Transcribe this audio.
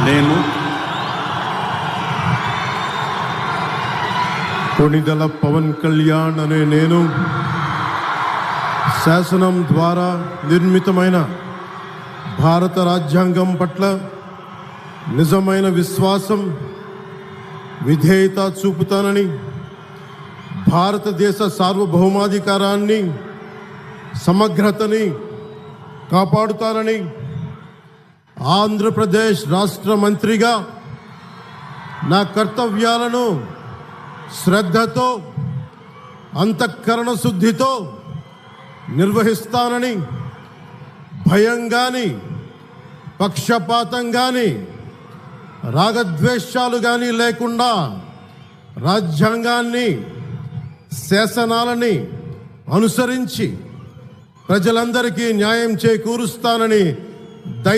నేను కొణిదెల పవన్ కళ్యాణ్ అనే నేను శాసనం ద్వారా నిర్మితమైన భారత రాజ్యాంగం పట్ల నిజమైన విశ్వాసం, విధేయత చూపుతానని, భారతదేశ సార్వభౌమాధికారాన్ని, సమగ్రతని కాపాడుతానని, ఆంధ్రప్రదేశ్ రాష్ట్ర మంత్రిగా నా కర్తవ్యాలను శ్రద్ధతో, అంతఃకరణ శుద్ధితో నిర్వహిస్తానని, భయం కానీ, పక్షపాతం కానీ, రాగద్వేషాలు కానీ లేకుండా రాజ్యాంగాన్ని, శాసనాలని అనుసరించి ప్రజలందరికీ న్యాయం చేకూరుస్తానని